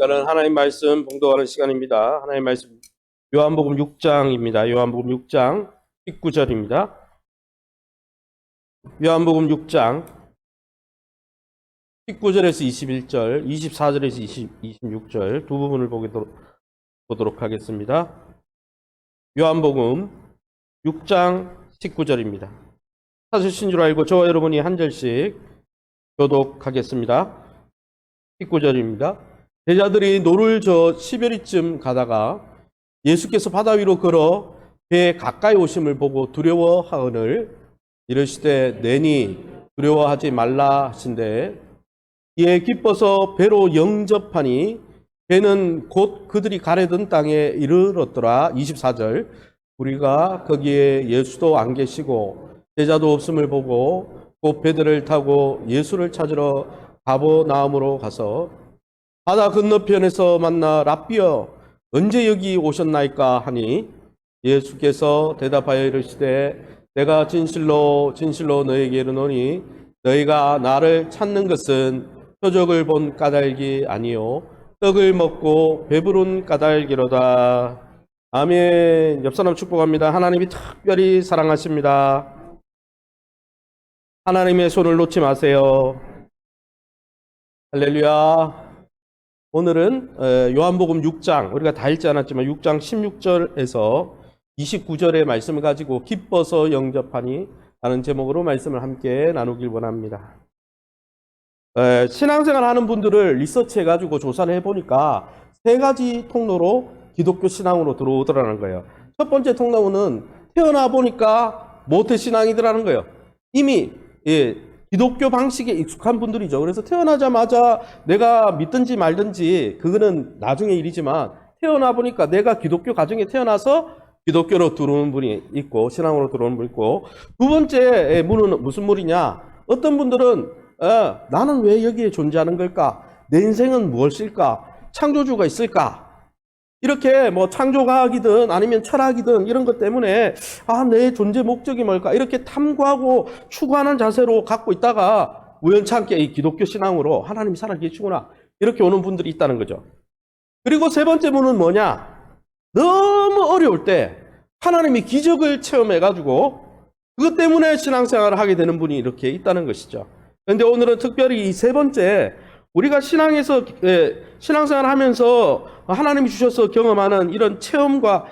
시간은 하나님 말씀 봉독하는 시간입니다. 하나님 말씀 요한복음 6장입니다. 요한복음 6장 19절입니다. 요한복음 6장 19절에서 21절, 24절에서 26절 두 부분을 보도록 하겠습니다. 요한복음 6장 19절입니다. 사실신 줄 알고 저와 여러분이 한 절씩 교독하겠습니다. 19절입니다. 제자들이 노를 저 10여리쯤 가다가 예수께서 바다 위로 걸어 배에 가까이 오심을 보고 두려워하거늘 이르시되 내니 두려워하지 말라 하신대 이에 기뻐서 배로 영접하니 배는 곧 그들이 가려던 땅에 이르렀더라. 24절 우리가 거기에 예수도 안 계시고 제자도 없음을 보고 곧 배들을 타고 예수를 찾으러 가버나움으로 가서 바다 건너편에서 만나 랍비여 언제 여기 오셨나이까 하니 예수께서 대답하여 이르시되 내가 진실로 진실로 너에게 이르노니 너희가 나를 찾는 것은 표적을 본 까닭이 아니요 떡을 먹고 배부른 까닭이로다. 아멘. 옆사람 축복합니다. 하나님이 특별히 사랑하십니다. 하나님의 손을 놓지 마세요. 할렐루야. 오늘은 요한복음 6장, 우리가 다 읽지 않았지만 6장 16절에서 29절의 말씀을 가지고 기뻐서 영접하니 라는 제목으로 말씀을 함께 나누길 원합니다. 신앙생활 하는 분들을 리서치해가지고 조사를 해보니까 세 가지 통로로 기독교 신앙으로 들어오더라는 거예요. 첫 번째 통로는 태어나 보니까 모태신앙이더라는 거예요. 이미 기독교 방식에 익숙한 분들이죠. 그래서 태어나자마자 내가 믿든지 말든지 그거는 나중의 일이지만 태어나 보니까 내가 기독교 가정에 태어나서 기독교로 들어오는 분이 있고 신앙으로 들어오는 분이 있고 두 번째 문은 무슨 문이냐? 어떤 분들은 나는 왜 여기에 존재하는 걸까? 내 인생은 무엇일까? 창조주가 있을까? 이렇게 뭐 창조과학이든 아니면 철학이든 이런 것 때문에 내 존재 목적이 뭘까? 이렇게 탐구하고 추구하는 자세로 갖고 있다가 우연찮게 이 기독교 신앙으로 하나님이 살아계시구나 이렇게 오는 분들이 있다는 거죠. 그리고 세 번째 문은 뭐냐? 너무 어려울 때 하나님이 기적을 체험해가지고 그것 때문에 신앙생활을 하게 되는 분이 이렇게 있다는 것이죠. 그런데 오늘은 특별히 이 세 번째 우리가 신앙에서 신앙생활을 하면서 하나님이 주셔서 경험하는 이런 체험과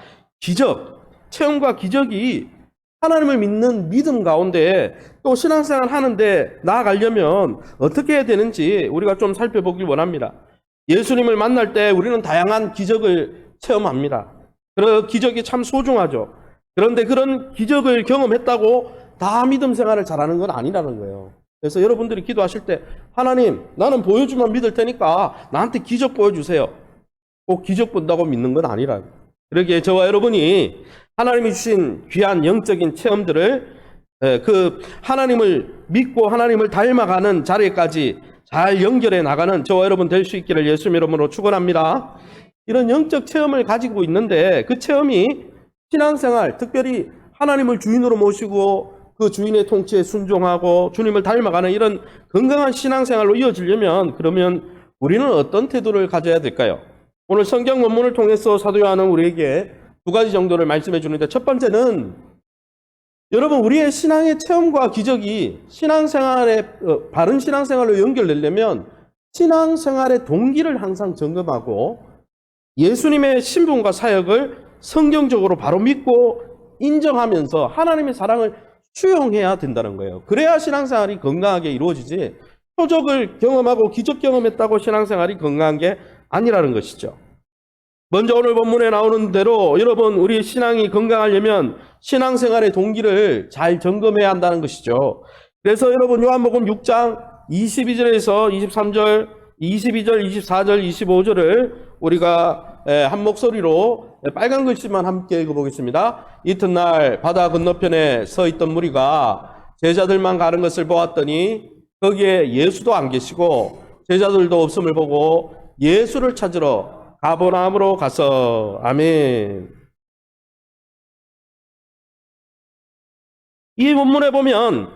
기적이 하나님을 믿는 믿음 가운데 또 신앙생활을 하는데 나아가려면 어떻게 해야 되는지 우리가 좀 살펴보길 원합니다. 예수님을 만날 때 우리는 다양한 기적을 체험합니다. 그 기적이 참 소중하죠. 그런데 그런 기적을 경험했다고 다 믿음 생활을 잘하는 건 아니라는 거예요. 그래서 여러분들이 기도하실 때 하나님 나는 보여주면 믿을 테니까 나한테 기적 보여주세요. 꼭 기적 본다고 믿는 건 아니라 그러기에 저와 여러분이 하나님이 주신 귀한 영적인 체험들을 그 하나님을 믿고 하나님을 닮아가는 자리까지 잘 연결해 나가는 저와 여러분 될 수 있기를 예수님 이름으로 축원합니다. 이런 영적 체험을 가지고 있는데 그 체험이 신앙생활 특별히 하나님을 주인으로 모시고 그 주인의 통치에 순종하고 주님을 닮아가는 이런 건강한 신앙생활로 이어지려면 그러면 우리는 어떤 태도를 가져야 될까요? 오늘 성경 원문을 통해서 사도 요한은 우리에게 두 가지 정도를 말씀해 주는데 첫 번째는 여러분 우리의 신앙의 체험과 기적이 바른 신앙생활로 연결되려면 신앙생활의 동기를 항상 점검하고 예수님의 신분과 사역을 성경적으로 바로 믿고 인정하면서 하나님의 사랑을 수용해야 된다는 거예요. 그래야 신앙생활이 건강하게 이루어지지 표적을 경험하고 기적 경험했다고 신앙생활이 건강한 게 아니라는 것이죠. 먼저 오늘 본문에 나오는 대로 여러분 우리 신앙이 건강하려면 신앙생활의 동기를 잘 점검해야 한다는 것이죠. 그래서 여러분 요한복음 6장 22절에서 23절, 22절, 24절, 25절을 우리가 한 목소리로 빨간 글씨만 함께 읽어보겠습니다. 이튿날 바다 건너편에 서 있던 무리가 제자들만 가는 것을 보았더니 거기에 예수도 안 계시고 제자들도 없음을 보고 예수를 찾으러 가버나움으로 가서 아멘. 이 본문에 보면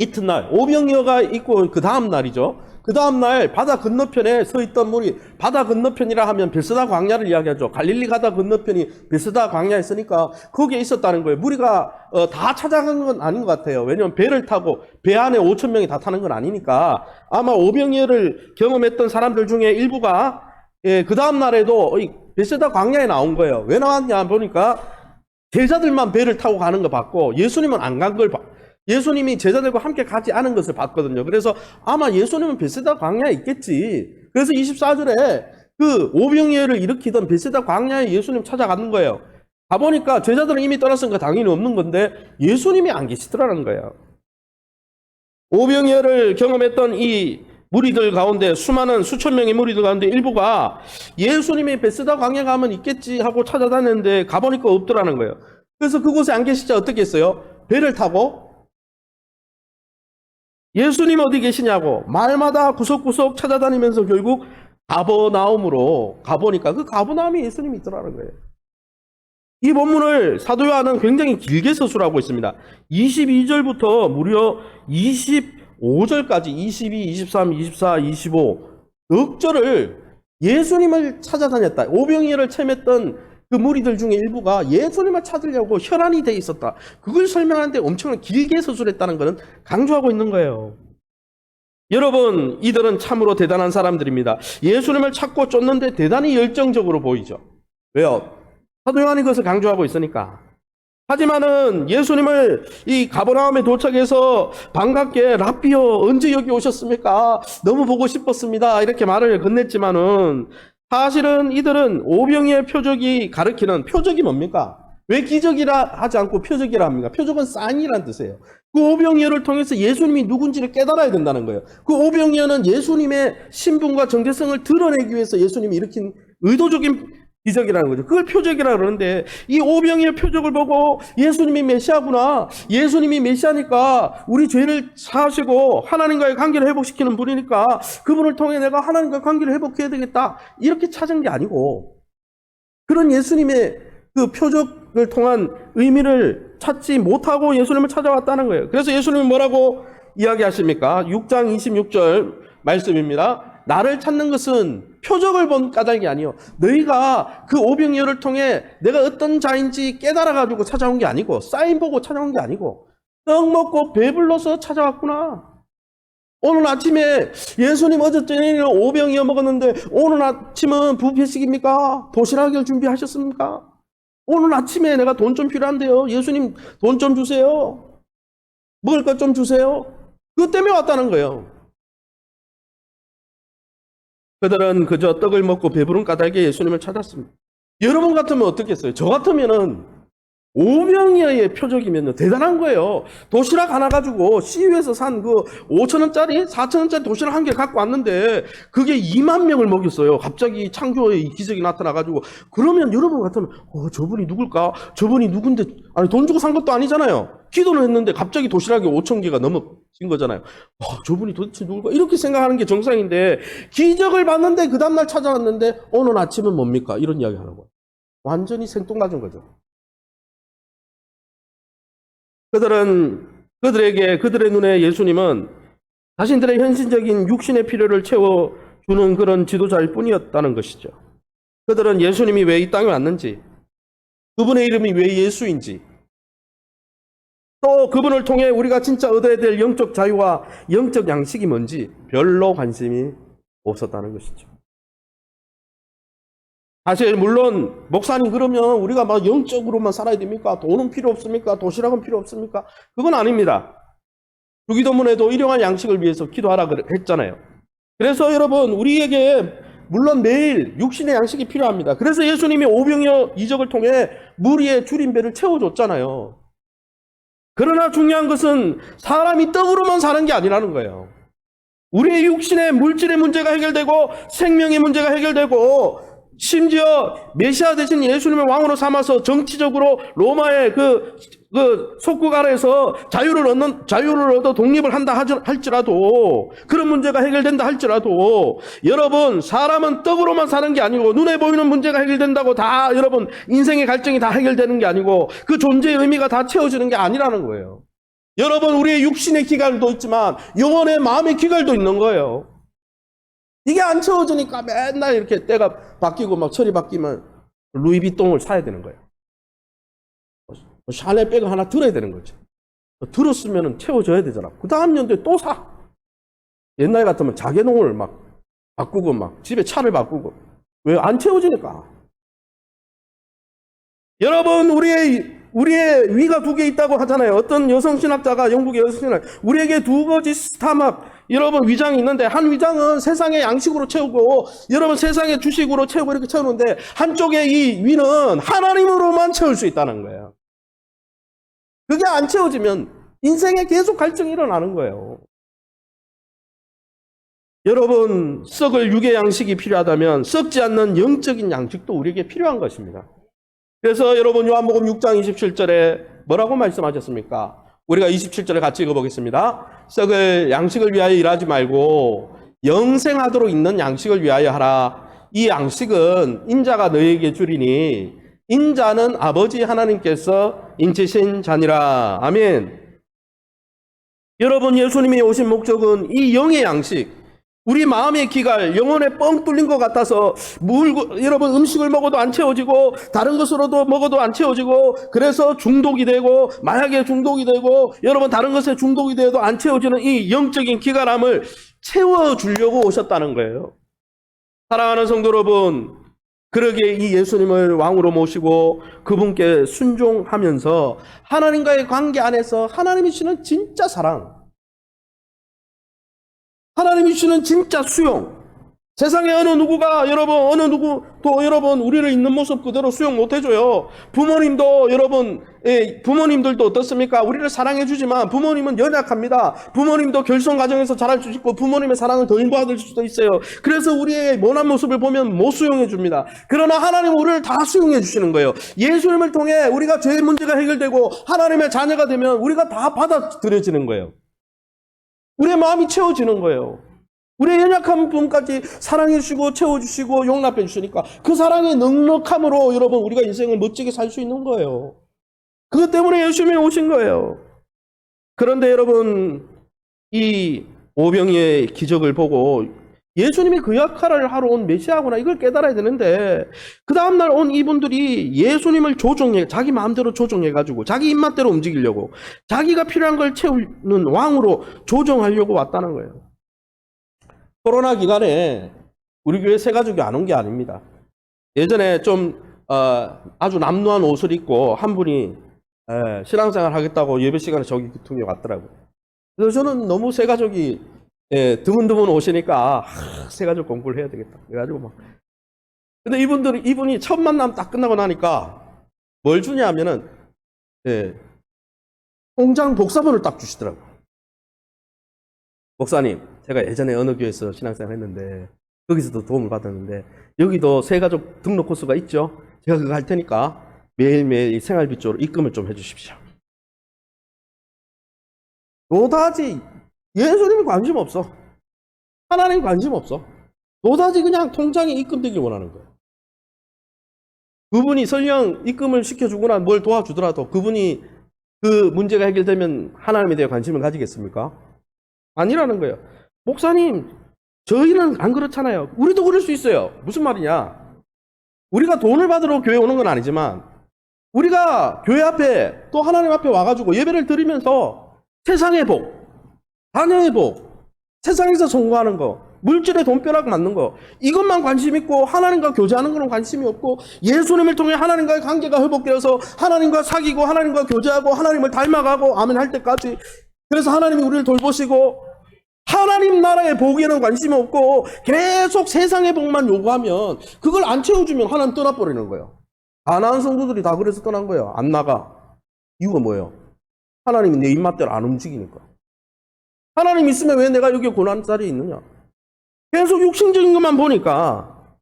이튿날 오병이어가 있고 그 다음 날이죠. 그 다음 날 바다 건너편에 서 있던 물이, 바다 건너편이라 하면 베스다 광야를 이야기하죠. 갈릴리 바다 건너편이 베스다 광야에 있으니까 거기에 있었다는 거예요. 무리가 다 찾아간 건 아닌 것 같아요. 왜냐하면 배를 타고 배 안에 5천 명이 다 타는 건 아니니까 아마 오병이어를 경험했던 사람들 중에 일부가 그 다음 날에도 베스다 광야에 나온 거예요. 왜 나왔냐 보니까 제자들만 배를 타고 가는 거 봤고 예수님은 안 간 걸 봤고, 예수님이 제자들과 함께 가지 않은 것을 봤거든요. 그래서 아마 예수님은 베세다 광야에 있겠지. 그래서 24절에 그 오병이어를 일으키던 베세다 광야에 예수님 찾아가는 거예요. 가보니까 제자들은 이미 떠났으니까 당연히 없는 건데 예수님이 안 계시더라는 거예요. 오병이어를 경험했던 이 무리들 가운데, 수많은 수천 명의 무리들 가운데 일부가 예수님이 베세다 광야 가면 있겠지 하고 찾아다녔는데 가보니까 없더라는 거예요. 그래서 그곳에 안 계시자 어떻게 했어요? 배를 타고 예수님 어디 계시냐고 말마다 구석구석 찾아다니면서 결국 가버나움으로 가보니까 그 가버나움에 예수님이 있더라는 거예요. 이 본문을 사도 요한은 굉장히 길게 서술하고 있습니다. 22절부터 무려 25절까지 22, 23, 24, 25 넉절을 예수님을 찾아다녔다. 오병이어를 체험했던 그 무리들 중에 일부가 예수님을 찾으려고 혈안이 돼 있었다. 그걸 설명하는데 엄청나게 길게 서술했다는 것은 강조하고 있는 거예요. 여러분, 이들은 참으로 대단한 사람들입니다. 예수님을 찾고 쫓는데 대단히 열정적으로 보이죠. 왜요? 사도 요한이 그것을 강조하고 있으니까. 하지만은 예수님을 이 가버나움에 도착해서 반갑게 라삐어 언제 여기 오셨습니까? 너무 보고 싶었습니다. 이렇게 말을 건넸지만은 사실은 이들은 오병이어의 표적이 가리키는, 표적이 뭡니까? 왜 기적이라 하지 않고 표적이라 합니까? 표적은 사인이라는 뜻이에요. 그 오병이어를 통해서 예수님이 누군지를 깨달아야 된다는 거예요. 그 오병이어는 예수님의 신분과 정체성을 드러내기 위해서 예수님이 일으킨 의도적인 기적이라는 거죠. 그걸 표적이라고 그러는데 이 오병이어 표적을 보고 예수님이 메시아구나, 예수님이 메시아니까 우리 죄를 사하시고 하나님과의 관계를 회복시키는 분이니까 그분을 통해 내가 하나님과의 관계를 회복해야 되겠다, 이렇게 찾은 게 아니고, 그런 예수님의 그 표적을 통한 의미를 찾지 못하고 예수님을 찾아왔다는 거예요. 그래서 예수님은 뭐라고 이야기하십니까? 6장 26절 말씀입니다. 나를 찾는 것은 표적을 본 까닭이 아니요, 너희가 그 오병이어를 통해 내가 어떤 자인지 깨달아가지고 찾아온 게 아니고, 사인 보고 찾아온 게 아니고, 떡 먹고 배불러서 찾아왔구나. 오늘 아침에 예수님 어제 저녁에는 오병이어 먹었는데 오늘 아침은 부패식입니까? 도시락을 준비하셨습니까? 오늘 아침에 내가 돈 좀 필요한데요, 예수님 돈 좀 주세요, 먹을 것 좀 주세요. 그것 때문에 왔다는 거예요. 그들은 그저 떡을 먹고 배부른 까닭에 예수님을 찾았습니다. 여러분 같으면 어떻겠어요? 저 같으면은 오병이어의 표적이면요, 대단한 거예요. 도시락 하나 가지고 CU에서 산 그 5,000원짜리, 4,000원짜리 도시락 한 개 갖고 왔는데 그게 2만 명을 먹였어요. 갑자기 창조의 기적이 나타나가지고. 그러면 여러분 같으면 저분이 누굴까? 저분이 누군데? 아니, 돈 주고 산 것도 아니잖아요. 기도를 했는데 갑자기 도시락이 5,000개가 넘어진 거잖아요. 저분이 도대체 누굴까? 이렇게 생각하는 게 정상인데, 기적을 봤는데 그 다음날 찾아왔는데 오늘 아침은 뭡니까? 이런 이야기 하는 거예요. 완전히 생뚱맞은 거죠. 그들의 눈에 예수님은 자신들의 현실적인 육신의 필요를 채워주는 그런 지도자일 뿐이었다는 것이죠. 그들은 예수님이 왜 이 땅에 왔는지, 그분의 이름이 왜 예수인지, 또 그분을 통해 우리가 진짜 얻어야 될 영적 자유와 영적 양식이 뭔지 별로 관심이 없었다는 것이죠. 사실 물론 목사님, 그러면 우리가 막 영적으로만 살아야 됩니까? 돈은 필요 없습니까? 도시락은 필요 없습니까? 그건 아닙니다. 주기도문에도 일용할 양식을 위해서 기도하라 했잖아요. 그래서 여러분, 우리에게 물론 매일 육신의 양식이 필요합니다. 그래서 예수님이 오병이어 이적을 통해 무리의 줄인 배를 채워줬잖아요. 그러나 중요한 것은 사람이 떡으로만 사는 게 아니라는 거예요. 우리의 육신의 물질의 문제가 해결되고 생명의 문제가 해결되고, 심지어 메시아 대신 예수님을 왕으로 삼아서 정치적으로 로마의 그 속국 아래에서 자유를 얻어 독립을 한다 할지라도, 그런 문제가 해결된다 할지라도, 여러분, 사람은 떡으로만 사는 게 아니고, 눈에 보이는 문제가 해결된다고 다 여러분 인생의 갈증이 다 해결되는 게 아니고, 그 존재의 의미가 다 채워지는 게 아니라는 거예요. 여러분, 우리의 육신의 기갈도 있지만 영혼의 마음의 기갈도 있는 거예요. 이게 안 채워지니까 맨날 이렇게 때가 바뀌고 막 철이 바뀌면 루이비통을 사야 되는 거예요. 샤넬 백을 하나 들어야 되는 거죠. 들었으면 채워져야 되잖아. 그 다음 연도에 또 사. 옛날 같으면 자개농을 막 바꾸고 막 집에 차를 바꾸고. 왜? 안 채워지니까. 여러분, 우리의 위가 두 개 있다고 하잖아요. 어떤 여성신학자가, 영국의 여성신학, 우리에게 두 가지 스타막, 여러분, 위장이 있는데, 한 위장은 세상의 양식으로 채우고, 여러분, 세상의 주식으로 채우고 이렇게 채우는데, 한쪽의 이 위는 하나님으로만 채울 수 있다는 거예요. 그게 안 채워지면 인생에 계속 갈증이 일어나는 거예요. 여러분, 썩을 육의 양식이 필요하다면 썩지 않는 영적인 양식도 우리에게 필요한 것입니다. 그래서 여러분, 요한복음 6장 27절에 뭐라고 말씀하셨습니까? 우리가 27절에 같이 읽어보겠습니다. 썩을 양식을 위하여 일하지 말고 영생하도록 있는 양식을 위하여 하라. 이 양식은 인자가 너에게 주리니 인자는 아버지 하나님께서 인치신 자니라. 아멘. 여러분, 예수님이 오신 목적은 이 영의 양식, 우리 마음의 기갈, 영혼에 뻥 뚫린 것 같아서 여러분, 음식을 먹어도 안 채워지고 다른 것으로도 먹어도 안 채워지고 그래서 중독이 되고 마약에 중독이 되고 여러분 다른 것에 중독이 되어도 안 채워지는 이 영적인 기갈함을 채워주려고 오셨다는 거예요. 사랑하는 성도 여러분, 그러기에 이 예수님을 왕으로 모시고 그분께 순종하면서 하나님과의 관계 안에서 하나님이 주시는 진짜 사랑, 하나님이 주시는 진짜 수용, 세상에 어느 누구가 어느 누구도 여러분 우리를 있는 모습 그대로 수용 못 해줘요. 부모님도 여러분, 부모님들도 어떻습니까? 우리를 사랑해 주지만 부모님은 연약합니다. 부모님도 결손 과정에서 자랄 수 있고 부모님의 사랑을 덜 받을 수도 있어요. 그래서 우리의 모난 모습을 보면 못 수용해 줍니다. 그러나 하나님은 우리를 다 수용해 주시는 거예요. 예수님을 통해 우리가 죄의 문제가 해결되고 하나님의 자녀가 되면 우리가 다 받아들여지는 거예요. 우리의 마음이 채워지는 거예요. 우리의 연약한 분까지 사랑해 주시고 채워주시고 용납해 주시니까 그 사랑의 넉넉함으로 여러분 우리가 인생을 멋지게 살 수 있는 거예요. 그것 때문에 예수님이 오신 거예요. 그런데 여러분, 이 오병이의 기적을 보고 예수님이 그 역할을 하러 온 메시아구나 이걸 깨달아야 되는데 그 다음날 온 이분들이 예수님을 자기 마음대로 조종해가지고 자기 입맛대로 움직이려고 자기가 필요한 걸 채우는 왕으로 조정하려고 왔다는 거예요. 코로나 기간에 우리 교회 새 가족이 안 온 게 아닙니다. 예전에 좀 아주 남루한 옷을 입고 한 분이 신앙생활 하겠다고 예배 시간에 저기 교통에 왔더라고요. 그래서 저는 너무 새 가족이 드문드문 오시니까 새 가족 공부를 해야 되겠다. 그래가지고 막. 근데 이분이 첫 만남 딱 끝나고 나니까 뭘 주냐 하면은 통장 복사본을 딱 주시더라고요. 목사님, 제가 예전에 어느 교회에서 신앙생활 했는데 거기서도 도움을 받았는데 여기도 새 가족 등록 코스가 있죠. 제가 그거 할 테니까 매일매일 생활비 쪽으로 입금을 좀 해주십시오. 노다지 예수님이 관심 없어. 하나님 관심 없어. 노다지 그냥 통장에 입금되길 원하는 거예요. 그분이 설령 입금을 시켜주거나 뭘 도와주더라도 그분이 그 문제가 해결되면 하나님에 대해 관심을 가지겠습니까? 아니라는 거예요. 목사님, 저희는 안 그렇잖아요. 우리도 그럴 수 있어요. 무슨 말이냐? 우리가 돈을 받으러 교회 오는 건 아니지만 우리가 교회 앞에 또 하나님 앞에 와가지고 예배를 드리면서 세상의 복, 자녀의 복, 세상에서 성공하는 거, 물질의 돈벼락 맞는 거, 이것만 관심 있고 하나님과 교제하는 거는 관심이 없고 예수님을 통해 하나님과의 관계가 회복되어서 하나님과 사귀고 하나님과 교제하고 하나님을 닮아가고 아멘 할 때까지, 그래서 하나님이 우리를 돌보시고 하나님 나라의 복에는 관심이 없고 계속 세상의 복만 요구하면 그걸 안 채워주면 하나님 떠나버리는 거예요. 가난한 성도들이 다 그래서 떠난 거예요. 안 나가. 이유가 뭐예요? 하나님이 내 입맛대로 안 움직이니까. 하나님 있으면 왜 내가 여기 고난 자리에 있느냐? 계속 육신적인 것만 보니까.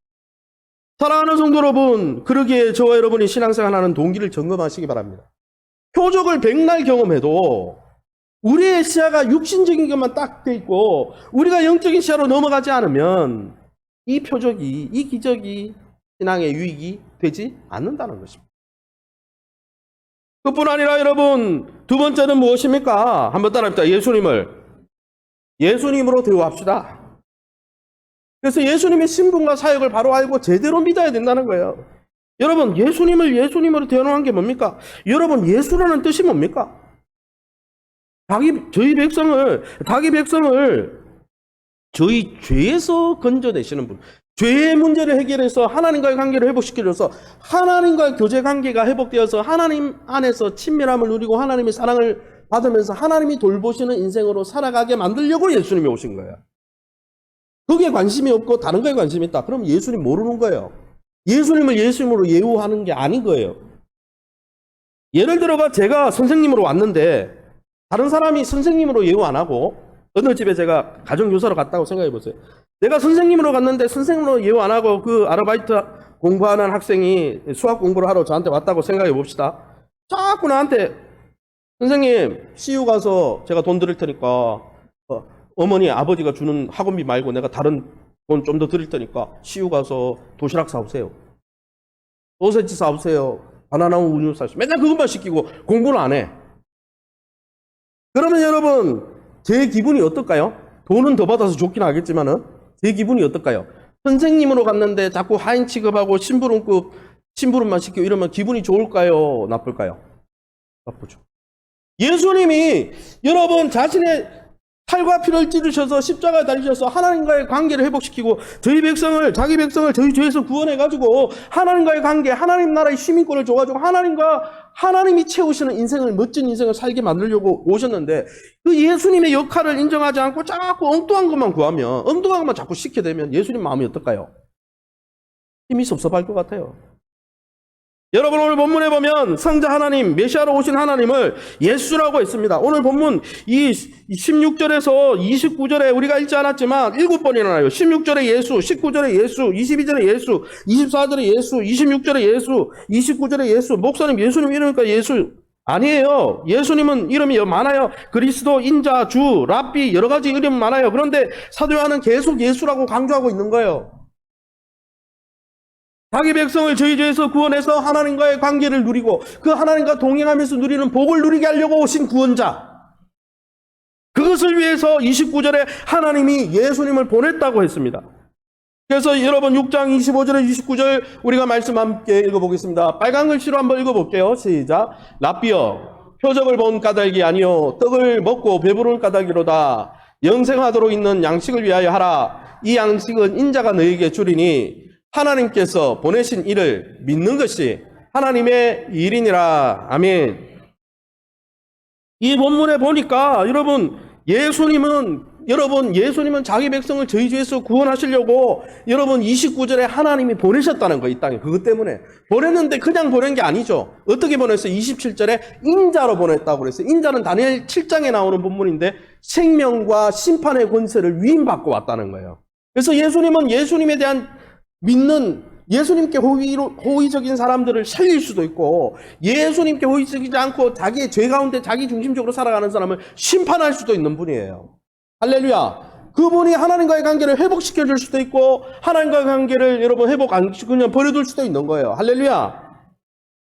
사랑하는 성도 여러분, 그러기에 저와 여러분이 신앙생활하는 동기를 점검하시기 바랍니다. 표적을 백날 경험해도 우리의 시야가 육신적인 것만 딱 돼 있고 우리가 영적인 시야로 넘어가지 않으면 이 표적이, 이 기적이 신앙의 유익이 되지 않는다는 것입니다. 그뿐 아니라 여러분, 두 번째는 무엇입니까? 한번 따라합시다. 예수님으로 대우합시다. 그래서 예수님의 신분과 사역을 바로 알고 제대로 믿어야 된다는 거예요. 여러분, 예수님을 예수님으로 대우하는 게 뭡니까? 여러분, 예수라는 뜻이 뭡니까? 자기 백성을 저희 죄에서 건져내시는 분. 죄의 문제를 해결해서 하나님과의 관계를 회복시켜줘서 하나님과의 교제 관계가 회복되어서 하나님 안에서 친밀함을 누리고 하나님의 사랑을 받으면서 하나님이 돌보시는 인생으로 살아가게 만들려고 예수님이 오신 거예요. 거기에 관심이 없고 다른 거에 관심이 있다. 그럼 예수님 모르는 거예요. 예수님을 예수님으로 예우하는 게 아닌 거예요. 예를 들어가 제가 선생님으로 왔는데 다른 사람이 선생님으로 예우 안 하고 어느 집에 제가 가정교사로 갔다고 생각해 보세요. 내가 선생님으로 갔는데 선생님으로 예우 안 하고 그 아르바이트 공부하는 학생이 수학 공부를 하러 저한테 왔다고 생각해 봅시다. 자꾸 나한테 선생님 CU 가서 제가 돈 드릴 테니까 어머니 아버지가 주는 학원비 말고 내가 다른 돈 좀 더 드릴 테니까 CU 가서 도시락 사오세요. 소세지 사오세요. 바나나 우유 사오세요. 맨날 그것만 시키고 공부는 안 해. 그러면 여러분 제 기분이 어떨까요? 돈은 더 받아서 좋긴 하겠지만은 제 기분이 어떨까요? 선생님으로 갔는데 자꾸 하인 취급하고 심부름만 시키고 이러면 기분이 좋을까요? 나쁠까요? 나쁘죠. 예수님이 여러분 자신의 살과 피를 찌르셔서 십자가에 달리셔서 하나님과의 관계를 회복시키고 자기 백성을 저희 죄에서 구원해가지고 하나님과의 관계, 하나님 나라의 시민권을 줘가지고 하나님이 채우시는 인생을, 멋진 인생을 살게 만들려고 오셨는데 그 예수님의 역할을 인정하지 않고 자꾸 엉뚱한 것만 구하면, 엉뚱한 것만 자꾸 시키게 되면 예수님 마음이 어떨까요? 힘이 섭섭할 것 같아요. 여러분 오늘 본문에 보면 성자 하나님, 메시아로 오신 하나님을 예수라고 했습니다. 오늘 본문 이 16절에서 29절에 우리가 읽지 않았지만 7번이나 나와요. 16절에 예수, 19절에 예수, 22절에 예수, 24절에 예수, 26절에 예수, 29절에 예수. 목사님 예수님 이러니까 예수 아니에요. 예수님은 이름이 많아요. 그리스도, 인자, 주, 랍비 여러 가지 이름 많아요. 그런데 사도 요한은 계속 예수라고 강조하고 있는 거예요. 자기 백성을 저희 죄에서 구원해서 하나님과의 관계를 누리고 그 하나님과 동행하면서 누리는 복을 누리게 하려고 오신 구원자. 그것을 위해서 29절에 하나님이 예수님을 보냈다고 했습니다. 그래서 여러분 6장 25절에 29절 우리가 말씀 함께 읽어보겠습니다. 빨간 글씨로 한번 읽어볼게요. 시작. 랍비여 표적을 본 까닭이 아니요 떡을 먹고 배부른 까닭이로다. 영생하도록 있는 양식을 위하여 하라. 이 양식은 인자가 너에게 주리니 하나님께서 보내신 이를 믿는 것이 하나님의 일이니라. 아멘. 이 본문에 보니까 여러분 예수님은 자기 백성을 저희 죄에서 구원하시려고 여러분 29절에 하나님이 보내셨다는 거, 이 땅에. 그것 때문에 보냈는데 그냥 보낸 게 아니죠. 어떻게 보냈어요? 27절에 인자로 보냈다고 그랬어요. 인자는 다니엘 7장에 나오는 본문인데 생명과 심판의 권세를 위임받고 왔다는 거예요. 그래서 예수님은 예수님에 대한 믿는 예수님께 호의적인 사람들을 살릴 수도 있고 예수님께 호의적이지 않고 자기의 죄 가운데 자기 중심적으로 살아가는 사람을 심판할 수도 있는 분이에요. 할렐루야. 그분이 하나님과의 관계를 회복시켜 줄 수도 있고 하나님과의 관계를 여러분 회복 안 시키고 그냥 버려둘 수도 있는 거예요. 할렐루야.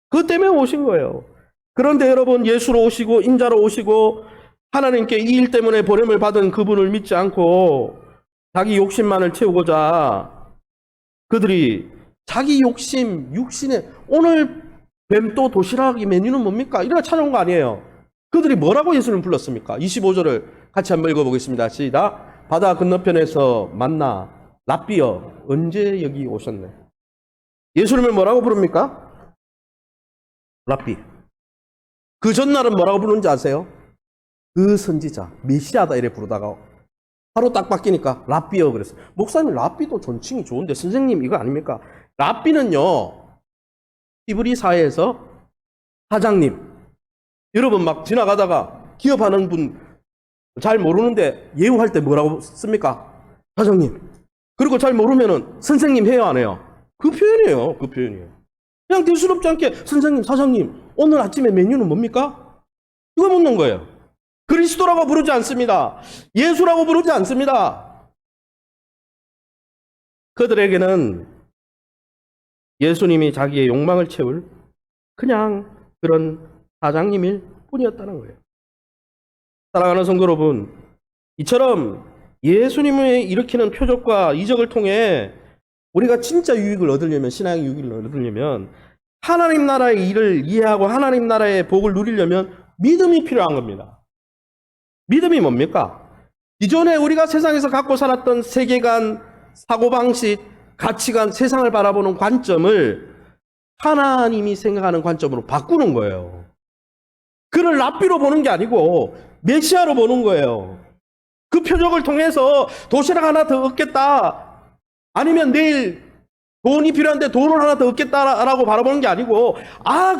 그것 때문에 오신 거예요. 그런데 여러분 예수로 오시고 인자로 오시고 하나님께 이 일 때문에 보냄을 받은 그분을 믿지 않고 자기 욕심만을 채우고자 그들이 자기 욕심, 육신에 오늘 뱀또 도시락이 메뉴는 뭡니까? 이래가 찾아온 거 아니에요. 그들이 뭐라고 예수님을 불렀습니까? 25절을 같이 한번 읽어보겠습니다. 시작. 바다 건너편에서 만나 랍비여 언제 여기 오셨네? 예수님을 뭐라고 부릅니까? 랍비. 그 전날은 뭐라고 부르는지 아세요? 그 선지자, 메시아다 이래 부르다가 하루 딱 바뀌니까 랍비요 그랬어요. 목사님 랍비도 존칭이 좋은데 선생님 이거 아닙니까? 랍비는요 히브리 사회에서 사장님. 여러분 막 지나가다가 기업하는 분 잘 모르는데 예우할 때 뭐라고 씁니까? 사장님. 그리고 잘 모르면은 선생님 해요 안 해요? 그 표현이에요. 그 표현이에요. 그냥 대수롭지 않게 선생님, 사장님 오늘 아침에 메뉴는 뭡니까? 이거 묻는 거예요. 그리스도라고 부르지 않습니다. 예수라고 부르지 않습니다. 그들에게는 예수님이 자기의 욕망을 채울 그냥 그런 사장님일 뿐이었다는 거예요. 사랑하는 성도 여러분, 이처럼 예수님의 일으키는 표적과 이적을 통해 우리가 진짜 유익을 얻으려면, 신앙의 유익을 얻으려면, 하나님 나라의 일을 이해하고 하나님 나라의 복을 누리려면 믿음이 필요한 겁니다. 믿음이 뭡니까? 기존에 우리가 세상에서 갖고 살았던 세계관, 사고방식, 가치관, 세상을 바라보는 관점을 하나님이 생각하는 관점으로 바꾸는 거예요. 그를 랍비로 보는 게 아니고 메시아로 보는 거예요. 그 표적을 통해서 도시락 하나 더 얻겠다, 아니면 내일 돈이 필요한데 돈을 하나 더 얻겠다라고 바라보는 게 아니고,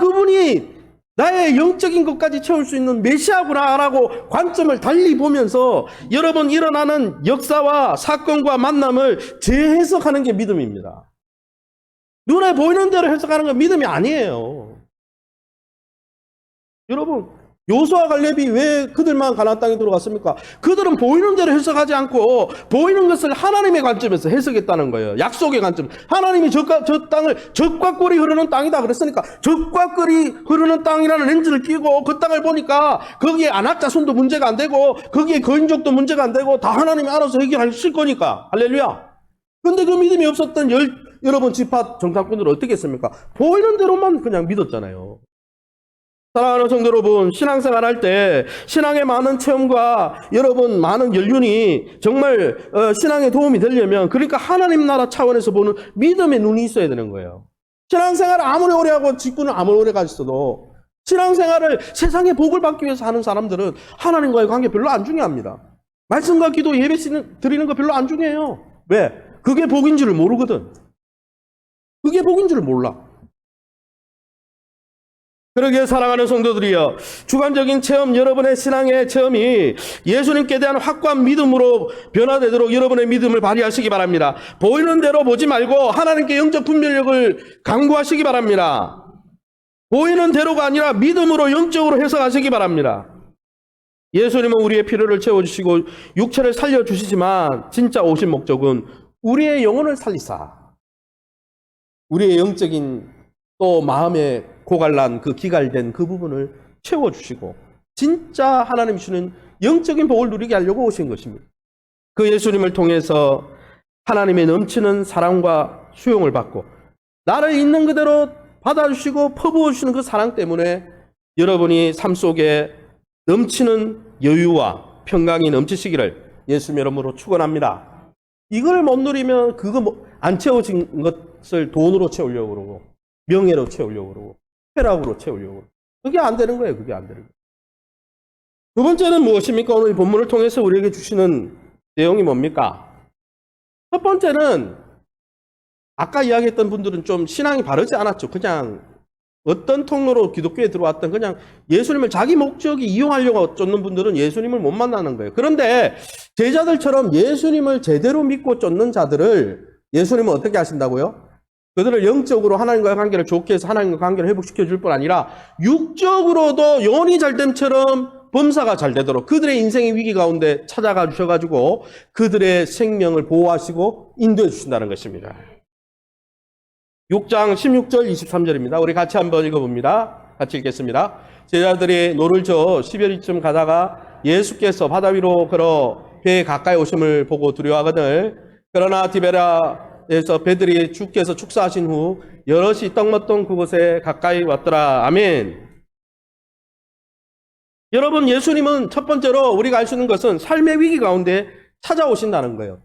그분이 나의 영적인 것까지 채울 수 있는 메시아구나라고 관점을 달리 보면서 여러분 일어나는 역사와 사건과 만남을 재해석하는 게 믿음입니다. 눈에 보이는 대로 해석하는 건 믿음이 아니에요. 여러분, 요수아 갈렙이 왜 그들만 가나안 땅에 들어갔습니까? 그들은 보이는 대로 해석하지 않고 보이는 것을 하나님의 관점에서 해석했다는 거예요. 약속의 관점. 하나님이 저 땅을 적과 꿀이 흐르는 땅이다 그랬으니까 적과 꿀이 흐르는 땅이라는 렌즈를 끼고 그 땅을 보니까 거기에 안악자손도 문제가 안 되고 거기에 거인족도 문제가 안 되고 다 하나님이 알아서 해결하실 거니까. 할렐루야. 근데 그 믿음이 없었던 여러분 지파 정탐꾼들은 어떻게 했습니까? 보이는 대로만 그냥 믿었잖아요. 사랑하는 성도 여러분, 신앙생활 할 때 신앙의 많은 체험과 여러분 많은 연륜이 정말 신앙에 도움이 되려면, 그러니까 하나님 나라 차원에서 보는 믿음의 눈이 있어야 되는 거예요. 신앙생활을 아무리 오래 하고 직분을 아무리 오래 가졌어도 신앙생활을 세상의 복을 받기 위해서 하는 사람들은 하나님과의 관계 별로 안 중요합니다. 말씀과 기도 예배 드리는 거 별로 안 중요해요. 왜? 그게 복인 줄을 모르거든. 그게 복인 줄을 몰라. 그러기에 사랑하는 성도들이여, 주관적인 체험, 여러분의 신앙의 체험이 예수님께 대한 확고한 믿음으로 변화되도록 여러분의 믿음을 발휘하시기 바랍니다. 보이는 대로 보지 말고 하나님께 영적 분별력을 강구하시기 바랍니다. 보이는 대로가 아니라 믿음으로 영적으로 해석하시기 바랍니다. 예수님은 우리의 필요를 채워주시고 육체를 살려주시지만 진짜 오신 목적은 우리의 영혼을 살리사, 우리의 영적인 또 마음의 고갈난 그 기갈된 그 부분을 채워주시고 진짜 하나님이 주는 영적인 복을 누리게 하려고 오신 것입니다. 그 예수님을 통해서 하나님의 넘치는 사랑과 수용을 받고 나를 있는 그대로 받아주시고 퍼부어주시는 그 사랑 때문에 여러분이 삶 속에 넘치는 여유와 평강이 넘치시기를 예수님의 이름으로 축원합니다. 이걸 못 누리면 그거 안 채워진 것을 돈으로 채우려고 그러고 명예로 채우려고 그러고 쾌락으로 채우려고 그러고, 그게 안 되는 거예요. 그게 안 되는 거예요. 두 번째는 무엇입니까? 오늘 이 본문을 통해서 우리에게 주시는 내용이 뭡니까? 첫 번째는 아까 이야기했던 분들은 좀 신앙이 바르지 않았죠. 그냥 어떤 통로로 기독교에 들어왔던 그냥 예수님을 자기 목적이 이용하려고 쫓는 분들은 예수님을 못 만나는 거예요. 그런데 제자들처럼 예수님을 제대로 믿고 쫓는 자들을 예수님은 어떻게 하신다고요? 그들을 영적으로 하나님과의 관계를 좋게 해서 하나님과 관계를 회복시켜 줄 뿐 아니라 육적으로도 영혼이 잘됨처럼 범사가 잘 되도록 그들의 인생의 위기 가운데 찾아가 주셔가지고 그들의 생명을 보호하시고 인도해 주신다는 것입니다. 6장 16절 23절입니다. 우리 같이 한번 읽어봅니다. 같이 읽겠습니다. 제자들이 노를 저어 10여리쯤 가다가 예수께서 바다 위로 걸어 배에 가까이 오심을 보고 두려워하거늘 그러나 디베라에서 배들이 주께서 축사하신 후 여럿이 떡 먹던 그곳에 가까이 왔더라. 아멘. 여러분, 예수님은 첫 번째로 우리가 알 수 있는 것은 삶의 위기 가운데 찾아오신다는 거예요.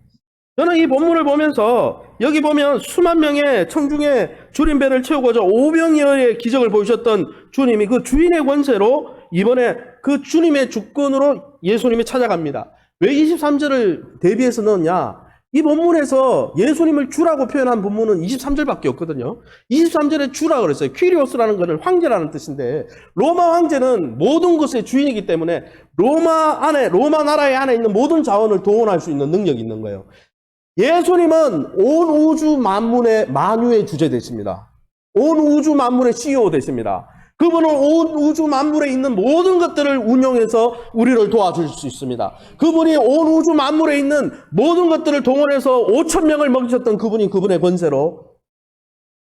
저는 이 본문을 보면서 여기 보면 수만 명의 청중의 줄인 배를 채우고자 500여의 기적을 보이셨던 주님이 그 주인의 권세로 이번에 그 주님의 주권으로 예수님이 찾아갑니다. 왜 23절을 대비해서 넣었냐? 이 본문에서 예수님을 주라고 표현한 본문은 23절밖에 없거든요. 23절에 주라 그랬어요. 퀴리오스라는 것은 황제라는 뜻인데 로마 황제는 모든 것의 주인이기 때문에 로마 나라의 안에 있는 모든 자원을 동원할 수 있는 능력이 있는 거예요. 예수님은 온 우주 만유의 주제 되십니다. 온 우주 만물의 CEO 되십니다. 그분은 온 우주 만물에 있는 모든 것들을 운영해서 우리를 도와줄 수 있습니다. 그분이 온 우주 만물에 있는 모든 것들을 동원해서 5,000명을 먹이셨던 그분이 그분의 권세로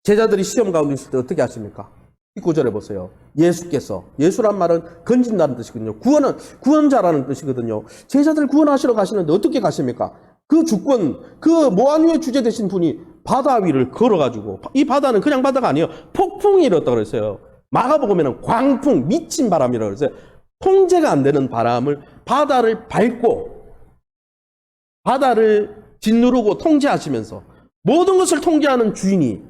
제자들이 시험 가운데 있을 때 어떻게 하십니까? 19절에 보세요. 예수께서, 예수란 말은 건진다는 뜻이거든요. 구원자라는 뜻이거든요. 제자들 구원하시러 가시는데 어떻게 가십니까? 그 주권, 그 모한 위에 주제 되신 분이 바다 위를 걸어가지고, 이 바다는 그냥 바다가 아니에요. 폭풍이 일었다고 그랬어요. 마가복음에는 광풍, 미친 바람이라고 그랬어요. 통제가 안 되는 바람을 바다를 밟고 바다를 짓누르고 통제하시면서 모든 것을 통제하는 주인이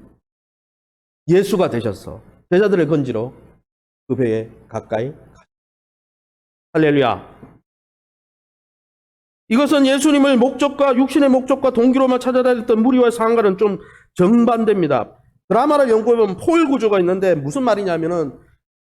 예수가 되셔서 제자들을 건지러 그 배에 가까이 할렐루야. 이것은 예수님을 목적과 육신의 목적과 동기로만 찾아다녔던 무리와의 상황과는 좀 정반대입니다. 드라마를 연구해보면 포일 구조가 있는데 무슨 말이냐면은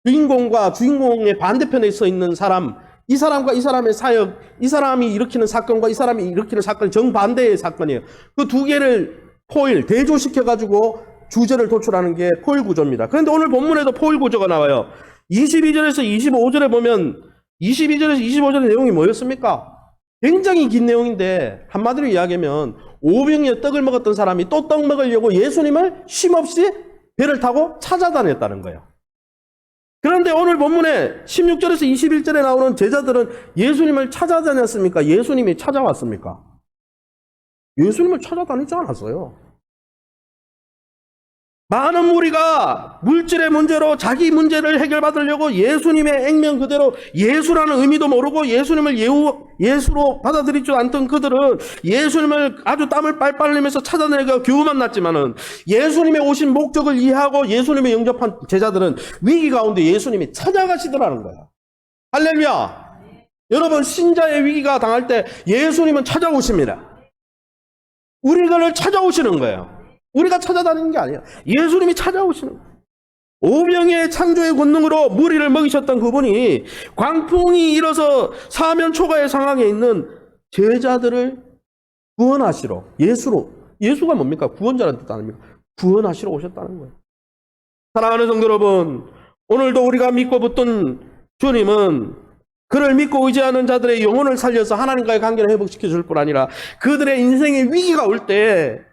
주인공과 주인공의 반대편에 서 있는 사람, 이 사람과 이 사람의 사역, 이 사람이 일으키는 사건과 이 사람이 일으키는 사건이 정반대의 사건이에요. 그 두 개를 포일, 대조시켜가지고 주제를 도출하는 게 포일 구조입니다. 그런데 오늘 본문에도 포일 구조가 나와요. 22절에서 25절에 보면 22절에서 25절의 내용이 뭐였습니까? 굉장히 긴 내용인데 한마디로 이야기하면 오병이어 떡을 먹었던 사람이 또 떡 먹으려고 예수님을 쉼없이 배를 타고 찾아다녔다는 거예요. 그런데 오늘 본문에 16절에서 21절에 나오는 제자들은 예수님을 찾아다녔습니까? 예수님이 찾아왔습니까? 예수님을 찾아다니지 않았어요. 많은 무리가 물질의 문제로 자기 문제를 해결받으려고 예수님의 액면 그대로 예수라는 의미도 모르고 예수님을 예수로 받아들이지 않던 그들은 예수님을 아주 땀을 빨빨 흘리면서 찾아내가 겨우 만났지만은 예수님의 오신 목적을 이해하고 예수님의 영접한 제자들은 위기 가운데 예수님이 찾아가시더라는 거야. 할렐루야. 여러분, 신자의 위기가 당할 때 예수님은 찾아오십니다. 우리를 찾아오시는 거예요. 우리가 찾아다니는 게 아니에요. 예수님이 찾아오시는 거예요. 오병이의 창조의 권능으로 무리를 먹이셨던 그분이 광풍이 일어서 사면 초가의 상황에 있는 제자들을 구원하시러, 예수가 뭡니까? 구원자라는 뜻 아닙니까? 구원하시러 오셨다는 거예요. 사랑하는 성도 여러분, 오늘도 우리가 믿고 붙든 주님은 그를 믿고 의지하는 자들의 영혼을 살려서 하나님과의 관계를 회복시켜 줄 뿐 아니라 그들의 인생의 위기가 올 때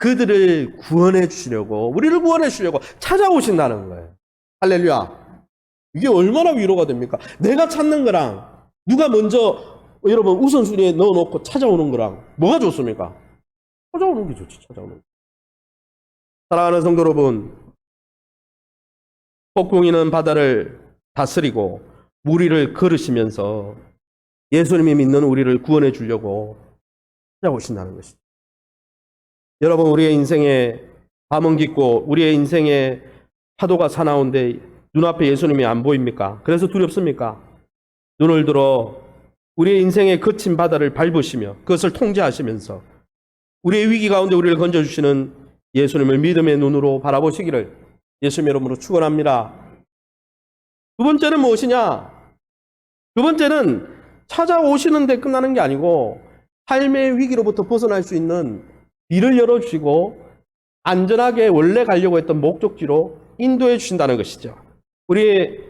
그들을 구원해 주시려고, 우리를 구원해 주시려고 찾아오신다는 거예요. 할렐루야. 이게 얼마나 위로가 됩니까? 내가 찾는 거랑 누가 먼저 여러분 우선순위에 넣어놓고 찾아오는 거랑 뭐가 좋습니까? 찾아오는 게 좋지. 찾아오는 게. 사랑하는 성도 여러분, 폭풍이는 바다를 다스리고 무리를 걸으시면서 예수님이 믿는 우리를 구원해 주려고 찾아오신다는 것이죠. 여러분, 우리의 인생에 밤은 깊고 우리의 인생에 파도가 사나운데 눈앞에 예수님이 안 보입니까? 그래서 두렵습니까? 눈을 들어 우리의 인생의 거친 바다를 밟으시며 그것을 통제하시면서 우리의 위기 가운데 우리를 건져주시는 예수님을 믿음의 눈으로 바라보시기를 예수님의 이름으로 축원합니다. 두 번째는 무엇이냐? 두 번째는 찾아오시는데 끝나는 게 아니고 삶의 위기로부터 벗어날 수 있는 길을 열어주시고 안전하게 원래 가려고 했던 목적지로 인도해 주신다는 것이죠. 우리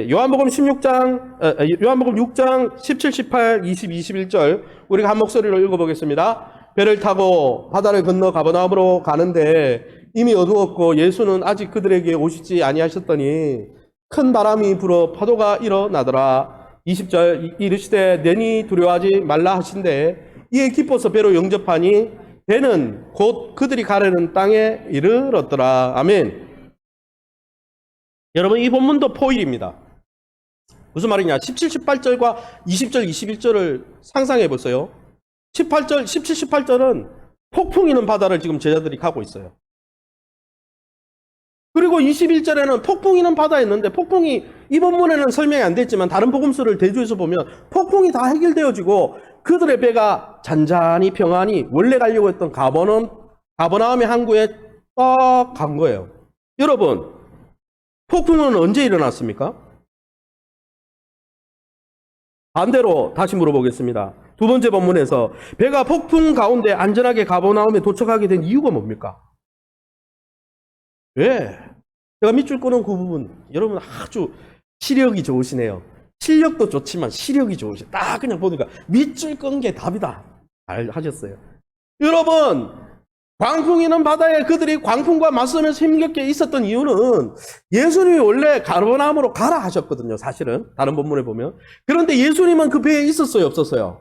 요한복음 6장 17, 18, 20, 21절 우리가 한 목소리로 읽어보겠습니다. 배를 타고 바다를 건너 가버나움으로 가는데 이미 어두웠고 예수는 아직 그들에게 오시지 아니하셨더니 큰 바람이 불어 파도가 일어나더라. 20절 이르시되 내니 두려워하지 말라 하신대 이에 기뻐서 배로 영접하니 배는 곧 그들이 가려는 땅에 이르렀더라. 아멘. 여러분, 이 본문도 포일입니다. 무슨 말이냐? 17, 18절과 20절, 21절을 상상해 보세요. 17, 18절은 폭풍이는 바다를 지금 제자들이 가고 있어요. 그리고 21절에는 폭풍이는 바다였는데 폭풍이 이 본문에는 설명이 안 됐지만 다른 복음서를 대조해서 보면 폭풍이 다 해결되어지고 그들의 배가 잔잔히 평안히 원래 가려고 했던 가버나움의 항구에 딱 간 거예요. 여러분, 폭풍은 언제 일어났습니까? 반대로 다시 물어보겠습니다. 두 번째 본문에서 배가 폭풍 가운데 안전하게 가버나움에 도착하게 된 이유가 뭡니까? 왜? 제가 밑줄 끄는 그 부분, 여러분 아주 시력이 좋으시네요. 실력도 좋지만 시력이 좋으시네. 딱 그냥 보니까 밑줄 끈 게 답이다. 잘 하셨어요. 여러분, 광풍이는 바다에 그들이 광풍과 맞서면서 힘겹게 있었던 이유는 예수님이 원래 가버나움으로 가라 하셨거든요. 사실은 다른 본문에 보면. 그런데 예수님은 그 배에 있었어요, 없었어요?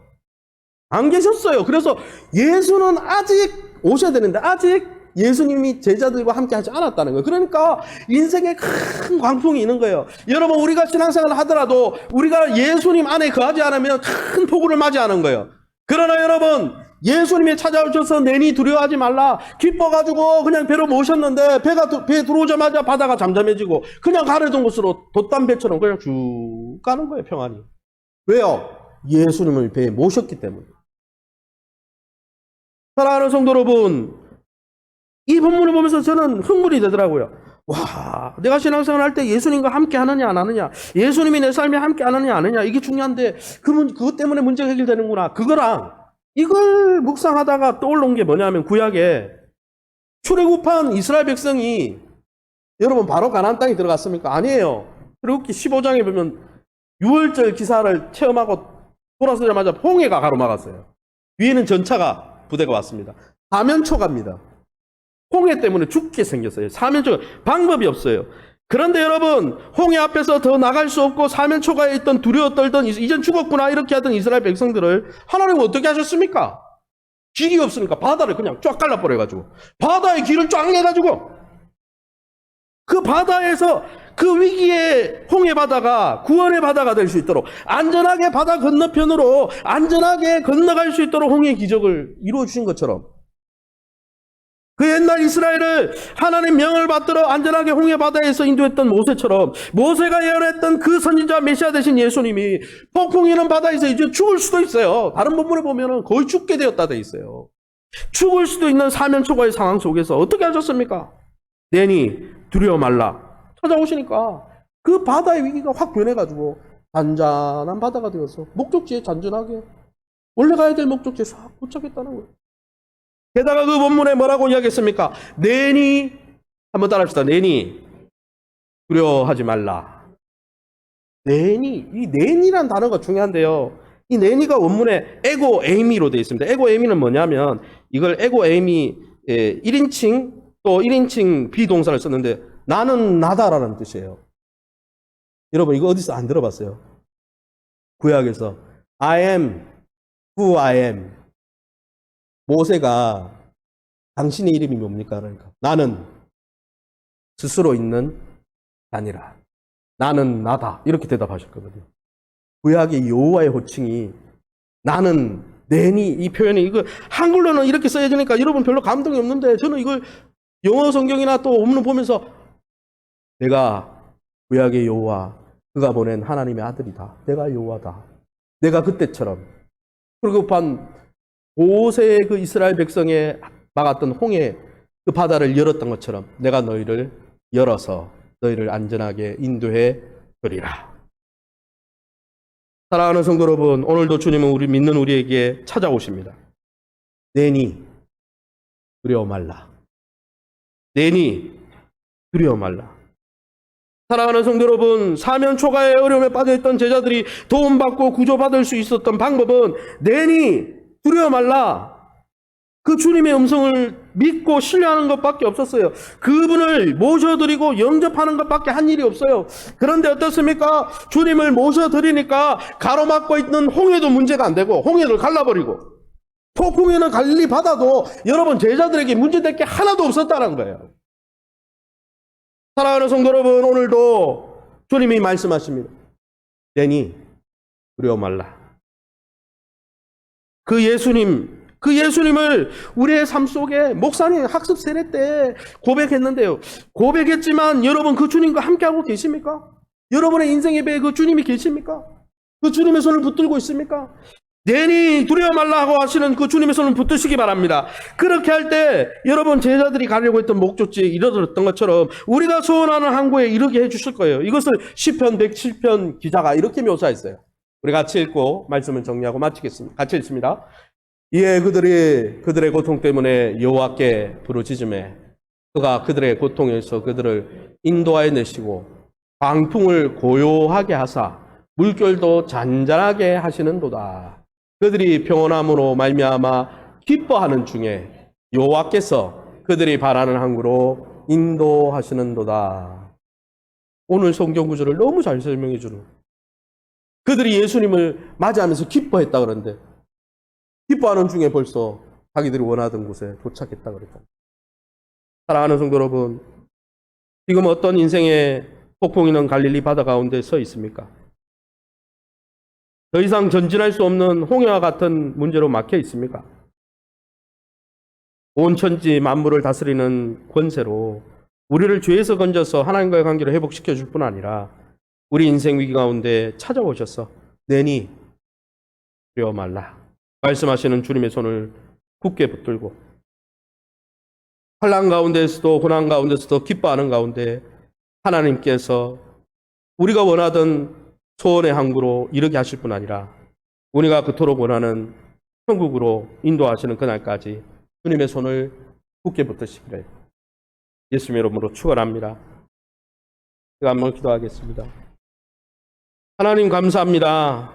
안 계셨어요. 그래서 예수는 아직 오셔야 되는데 아직 예수님이 제자들과 함께 하지 않았다는 거예요. 그러니까 인생에 큰 광풍이 있는 거예요. 여러분, 우리가 신앙생활을 하더라도 우리가 예수님 안에 거하지 않으면 큰 폭우를 맞이하는 거예요. 그러나 여러분, 예수님이 찾아오셔서 내니 두려워하지 말라, 기뻐가지고 그냥 배로 모셨는데 배에 들어오자마자 바다가 잠잠해지고 그냥 가려던 곳으로 돛담배처럼 그냥 쭉 가는 거예요, 평안히. 왜요? 예수님을 배에 모셨기 때문에. 사랑하는 성도 여러분, 이 본문을 보면서 저는 흥분이 되더라고요. 와, 내가 신앙생활 할 때 예수님과 함께 하느냐 안 하느냐, 예수님이 내 삶에 함께 하느냐 안 하느냐, 이게 중요한데 그것 때문에 문제가 해결되는구나. 그거랑 이걸 묵상하다가 떠올라온 게 뭐냐면, 구약에 출애굽한 이스라엘 백성이 여러분 바로 가나안 땅에 들어갔습니까? 아니에요. 출애굽기 15장에 보면 6월절 기사를 체험하고 돌아서자마자 홍해가 가로막았어요. 위에는 전차가 부대가 왔습니다. 사면초가입니다. 홍해 때문에 죽게 생겼어요. 사면초가 방법이 없어요. 그런데 여러분, 홍해 앞에서 더 나갈 수 없고 사면초가에 있던 두려워 떨던 이젠 죽었구나 이렇게 하던 이스라엘 백성들을 하나님은 어떻게 하셨습니까? 길이 없으니까 바다를 그냥 쫙 갈라버려가지고 바다의 길을 쫙 내가지고 그 바다에서 그 위기의 홍해 바다가 구원의 바다가 될 수 있도록, 안전하게 바다 건너편으로 안전하게 건너갈 수 있도록 홍해의 기적을 이루어 주신 것처럼, 그 옛날 이스라엘을 하나님 명을 받들어 안전하게 홍해 바다에서 인도했던 모세처럼, 모세가 예언했던 그 선지자 메시아 되신 예수님이 폭풍이는 바다에서 이제 죽을 수도 있어요. 다른 본문에 보면 거의 죽게 되었다 돼 있어요. 죽을 수도 있는 사면초가의 상황 속에서 어떻게 하셨습니까? 내니 두려워 말라. 찾아오시니까 그 바다의 위기가 확 변해가지고 잔잔한 바다가 되어서 목적지에 잔잔하게 원래 가야 될 목적지에 싹 도착했다는 거예요. 게다가 그 본문에 뭐라고 이야기했습니까? 내니, 한번 따라합시다. 내니 두려워하지 말라. 내니, 이 내니란 단어가 중요한데요. 이 내니가 원문에 에고 에이미로 되어 있습니다. 에고 에이미는 뭐냐면, 이걸 에고 에이미 1인칭 또 1인칭 비동사를 썼는데 나는 나다라는 뜻이에요. 여러분, 이거 어디서 안 들어봤어요? 구약에서 I am who I am. 모세가 당신의 이름이 뭡니까? 그러니까 나는 스스로 있는 자니라. 나는 나다. 이렇게 대답하셨거든요. 구약의 여호와의 호칭이 나는 내니, 이 표현이, 이거 한글로는 이렇게 써야되니까 여러분 별로 감동이 없는데, 저는 이걸 영어 성경이나 또 원문 보면서 내가 구약의 여호와, 그가 보낸 하나님의 아들이다. 내가 여호와다. 내가 그때처럼 불급한 모세의 그 이스라엘 백성에 막았던 홍해 그 바다를 열었던 것처럼 내가 너희를 열어서 너희를 안전하게 인도해 주리라. 사랑하는 성도 여러분, 오늘도 주님은 우리 믿는 우리에게 찾아오십니다. 내니 두려워 말라. 내니 두려워 말라. 사랑하는 성도 여러분, 사면초가의 어려움에 빠져있던 제자들이 도움받고 구조받을 수 있었던 방법은 내니 두려워 말라. 그 주님의 음성을 믿고 신뢰하는 것밖에 없었어요. 그분을 모셔드리고 영접하는 것밖에 한 일이 없어요. 그런데 어떻습니까? 주님을 모셔드리니까 가로막고 있는 홍해도 문제가 안 되고 홍해를 갈라버리고, 폭풍에는 갈릴리 바다도 여러분 제자들에게 문제될 게 하나도 없었다는 거예요. 사랑하는 성도 여러분, 오늘도 주님이 말씀하십니다. 내니 두려워 말라. 그 예수님을 우리의 삶 속에 목사님 학습 세례 때 고백했는데요. 고백했지만 여러분 그 주님과 함께하고 계십니까? 여러분의 인생의 배에 그 주님이 계십니까? 그 주님의 손을 붙들고 있습니까? 내니 두려워 말라 하고 하시는 그 주님의 손을 붙드시기 바랍니다. 그렇게 할 때 여러분 제자들이 가려고 했던 목적지에 이르렀던 것처럼 우리가 소원하는 항구에 이르게 해주실 거예요. 이것을 시편 107편 기자가 이렇게 묘사했어요. 우리 같이 읽고 말씀을 정리하고 마치겠습니다. 같이 읽습니다. 이에 그들의 고통 때문에 여호와께 부르짖으매 그가 그들의 고통에서 그들을 인도하여 내시고 광풍을 고요하게 하사 물결도 잔잔하게 하시는도다. 그들이 평온함으로 말미암아 기뻐하는 중에 여호와께서 그들이 바라는 항구로 인도하시는도다. 오늘 성경 구절을 너무 잘 설명해 주는 거예요. 그들이 예수님을 맞이하면서 기뻐했다 그러는데 기뻐하는 중에 벌써 자기들이 원하던 곳에 도착했다 그랬다. 사랑하는 성도 여러분, 지금 어떤 인생의 폭풍이 는 갈릴리 바다 가운데 서 있습니까? 더 이상 전진할 수 없는 홍해와 같은 문제로 막혀 있습니까? 온 천지 만물을 다스리는 권세로 우리를 죄에서 건져서 하나님과의 관계를 회복시켜 줄 뿐 아니라 우리 인생 위기 가운데 찾아오셔서 내니 두려워 말라 말씀하시는 주님의 손을 굳게 붙들고 환난 가운데서도 고난 가운데서도 기뻐하는 가운데 하나님께서 우리가 원하던 소원의 항구로 이르게 하실 뿐 아니라 우리가 그토록 원하는 천국으로 인도하시는 그날까지 주님의 손을 굳게 붙드시기를 예수님의 이름으로 축원합니다. 제가 한번 기도하겠습니다. 하나님 감사합니다.